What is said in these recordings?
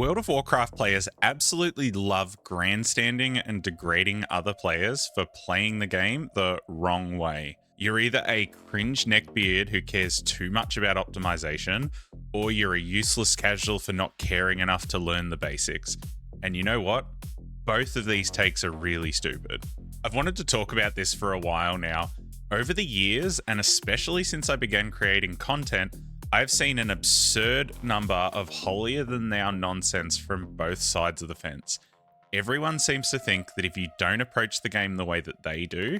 World of Warcraft players absolutely love grandstanding and degrading other players for playing the game the wrong way. You're either a cringe neckbeard who cares too much about optimization, or you're a useless casual for not caring enough to learn the basics. And you know what? Both of these takes are really stupid. I've wanted to talk about this for a while now. Over the years, and especially since I began creating content, I've seen an absurd number of holier-than-thou nonsense from both sides of the fence. Everyone seems to think that if you don't approach the game the way that they do,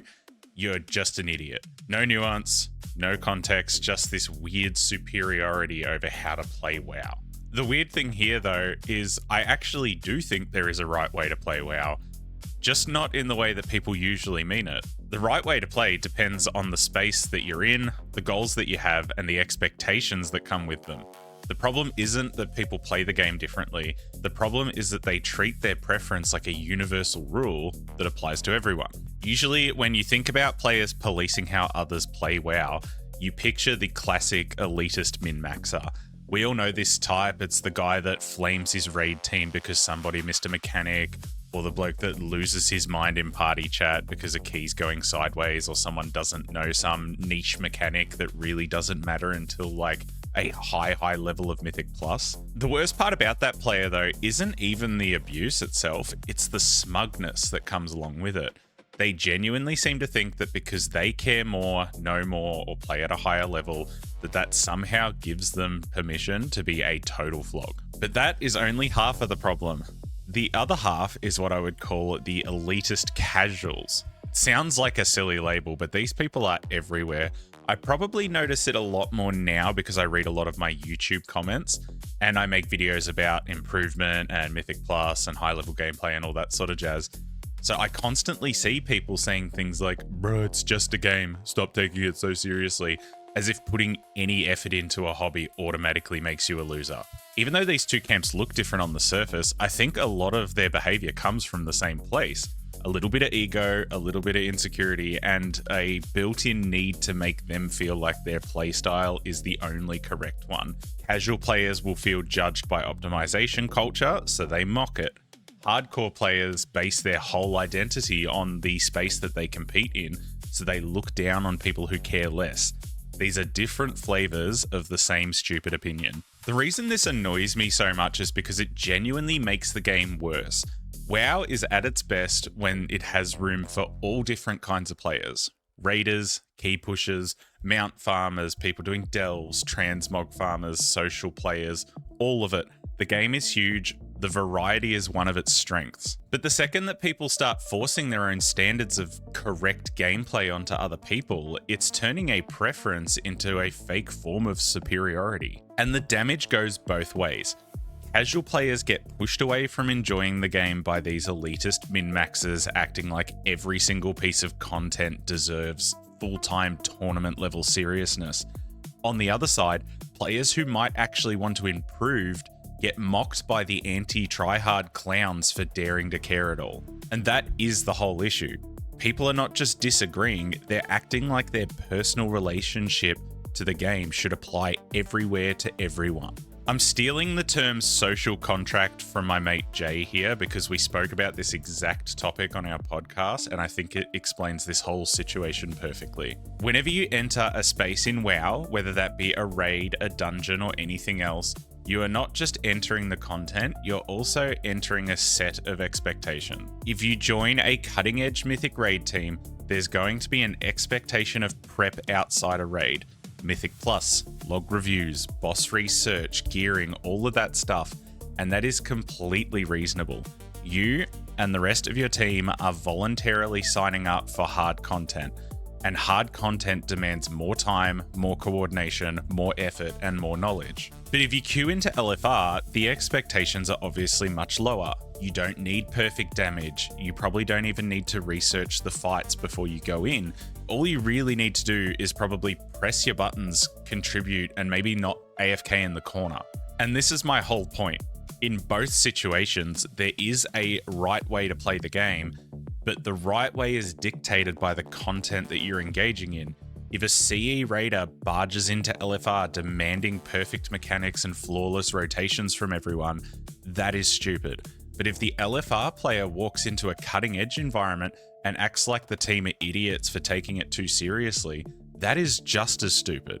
you're just an idiot. No nuance, no context, just this weird superiority over how to play WoW. The weird thing here, though, is I actually do think there is a right way to play WoW, just not in the way that people usually mean it. The right way to play depends on the space that you're in, the goals that you have, and the expectations that come with them. The problem isn't that people play the game differently. The problem is that they treat their preference like a universal rule that applies to everyone. Usually, when you think about players policing how others play WoW, you picture the classic elitist min-maxer. We all know this type. It's the guy that flames his raid team because somebody missed a mechanic, or the bloke that loses his mind in party chat because a key's going sideways, or someone doesn't know some niche mechanic that really doesn't matter until like a high level of Mythic Plus. The worst part about that player, though, isn't even the abuse itself, it's the smugness that comes along with it. They genuinely seem to think that because they care more, know more, or play at a higher level, that somehow gives them permission to be a total flog. But that is only half of the problem. The other half is what I would call the elitist casuals. It sounds like a silly label, but these people are everywhere. I probably notice it a lot more now because I read a lot of my YouTube comments and I make videos about improvement and Mythic Plus and high level gameplay and all that sort of jazz. So I constantly see people saying things like, bro, it's just a game, stop taking it so seriously, as if putting any effort into a hobby automatically makes you a loser. Even though these two camps look different on the surface, I think a lot of their behavior comes from the same place. A little bit of ego, a little bit of insecurity, and a built-in need to make them feel like their playstyle is the only correct one. Casual players will feel judged by optimization culture, so they mock it. Hardcore players base their whole identity on the space that they compete in, so they look down on people who care less. These are different flavors of the same stupid opinion. The reason this annoys me so much is because it genuinely makes the game worse. WoW is at its best when it has room for all different kinds of players. Raiders, key pushers, mount farmers, people doing delves, transmog farmers, social players, all of it. The game is huge. The variety is one of its strengths. But the second that people start forcing their own standards of correct gameplay onto other people, it's turning a preference into a fake form of superiority. And the damage goes both ways. Casual players get pushed away from enjoying the game by these elitist min-maxers acting like every single piece of content deserves full-time tournament level seriousness. On the other side, players who might actually want to improve get mocked by the anti-tryhard clowns for daring to care at all. And that is the whole issue. People are not just disagreeing, they're acting like their personal relationship to the game should apply everywhere to everyone. I'm stealing the term social contract from my mate Jay here because we spoke about this exact topic on our podcast and I think it explains this whole situation perfectly. Whenever you enter a space in WoW, whether that be a raid, a dungeon, or anything else, you are not just entering the content, you're also entering a set of expectation. If you join a cutting-edge Mythic raid team, there's going to be an expectation of prep outside a raid. Mythic Plus, log reviews, boss research, gearing, all of that stuff, and that is completely reasonable. You and the rest of your team are voluntarily signing up for hard content, and hard content demands more time, more coordination, more effort, and more knowledge. But if you queue into LFR, the expectations are obviously much lower. You don't need perfect damage. You probably don't even need to research the fights before you go in. All you really need to do is probably press your buttons, contribute, and maybe not AFK in the corner. And this is my whole point. In both situations, there is a right way to play the game, but the right way is dictated by the content that you're engaging in. If a CE raider barges into LFR demanding perfect mechanics and flawless rotations from everyone, that is stupid. But if the LFR player walks into a cutting-edge environment and acts like the team are idiots for taking it too seriously, that is just as stupid.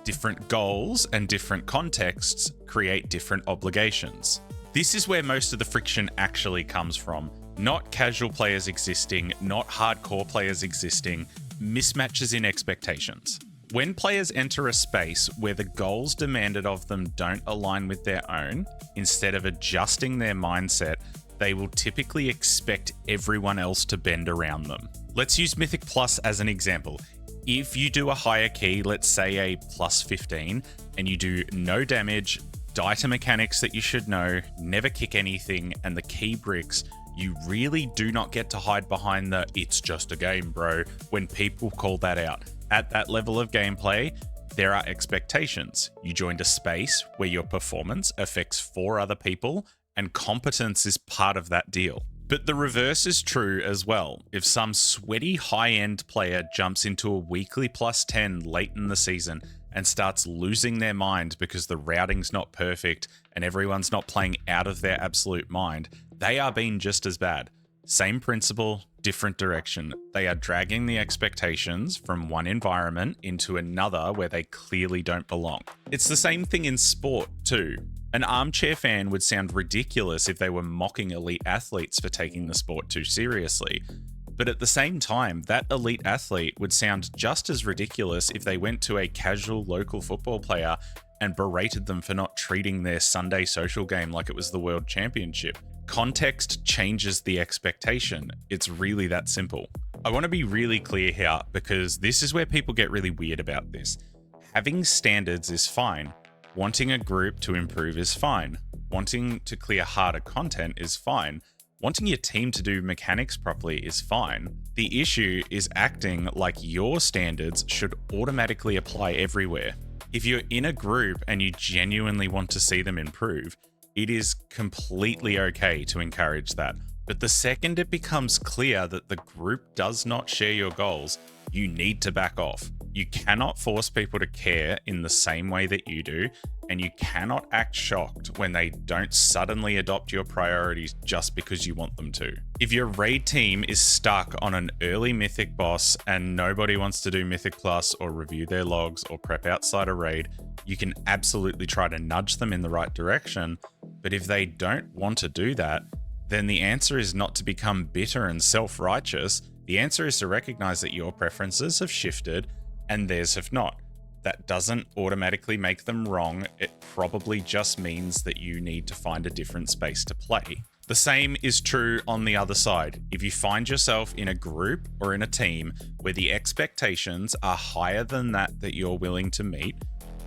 Different goals and different contexts create different obligations. This is where most of the friction actually comes from. Not casual players existing, not hardcore players existing, mismatches in expectations. When players enter a space where the goals demanded of them don't align with their own, instead of adjusting their mindset, they will typically expect everyone else to bend around them. Let's use Mythic Plus as an example. If you do a higher key, let's say a plus 15, and you do no damage, die to mechanics that you should know, never kick anything, and the key bricks, you really do not get to hide behind the "it's just a game, bro" when people call that out. At that level of gameplay, there are expectations. You joined a space where your performance affects 4 other people, and competence is part of that deal. But the reverse is true as well. If some sweaty high-end player jumps into a weekly plus 10 late in the season and starts losing their mind because the routing's not perfect and everyone's not playing out of their absolute mind, they are being just as bad. Same principle, different direction. They are dragging the expectations from one environment into another where they clearly don't belong. It's the same thing in sport too. An armchair fan would sound ridiculous if they were mocking elite athletes for taking the sport too seriously. But at the same time, that elite athlete would sound just as ridiculous if they went to a casual local football player and berated them for not treating their Sunday social game like it was the World Championship. Context changes the expectation. It's really that simple. I want to be really clear here because this is where people get really weird about this. Having standards is fine. Wanting a group to improve is fine. Wanting to clear harder content is fine. Wanting your team to do mechanics properly is fine. The issue is acting like your standards should automatically apply everywhere. If you're in a group and you genuinely want to see them improve, it is completely okay to encourage that. But the second it becomes clear that the group does not share your goals, you need to back off. You cannot force people to care in the same way that you do, and you cannot act shocked when they don't suddenly adopt your priorities just because you want them to. If your raid team is stuck on an early Mythic boss and nobody wants to do Mythic Plus or review their logs or prep outside a raid, you can absolutely try to nudge them in the right direction, but if they don't want to do that, then the answer is not to become bitter and self-righteous. The answer is to recognize that your preferences have shifted and theirs have not. That doesn't automatically make them wrong. It probably just means that you need to find a different space to play. The same is true on the other side. If you find yourself in a group or in a team where the expectations are higher than that you're willing to meet,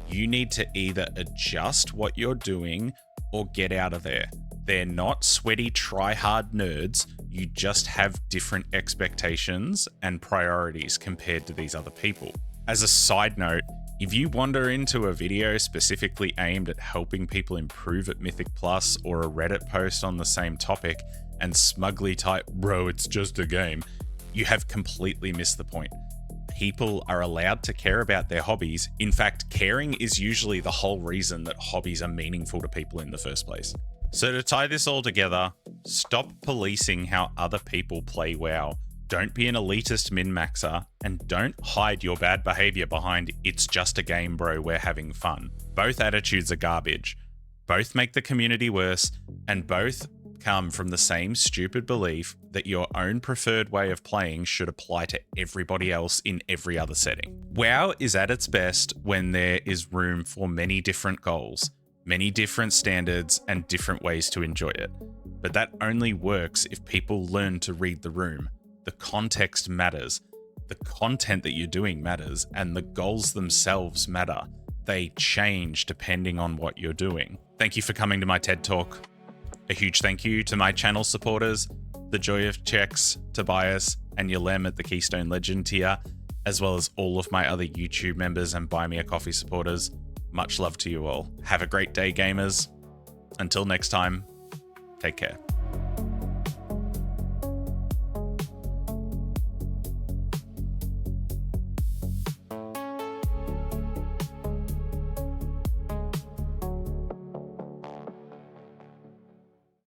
you need to either adjust what you're doing or get out of there. They're not sweaty try-hard nerds. You just have different expectations and priorities compared to these other people. As a side note, if you wander into a video specifically aimed at helping people improve at Mythic Plus or a Reddit post on the same topic and smugly type, "Bro, it's just a game," you have completely missed the point. People are allowed to care about their hobbies. In fact, caring is usually the whole reason that hobbies are meaningful to people in the first place. So to tie this all together, stop policing how other people play WoW. Don't be an elitist min-maxer, and don't hide your bad behavior behind "it's just a game, bro, we're having fun." Both attitudes are garbage. Both make the community worse, and both come from the same stupid belief that your own preferred way of playing should apply to everybody else in every other setting. WoW is at its best when there is room for many different goals, many different standards, and different ways to enjoy it. But that only works if people learn to read the room. The context matters. The content that you're doing matters, and the goals themselves matter. They change depending on what you're doing. Thank you for coming to my TED Talk. A huge thank you to my channel supporters, The Joy of Checks, Tobias, and Yalem at the Keystone Legend tier, as well as all of my other YouTube members and Buy Me a Coffee supporters. Much love to you all. Have a great day, gamers. Until next time, take care.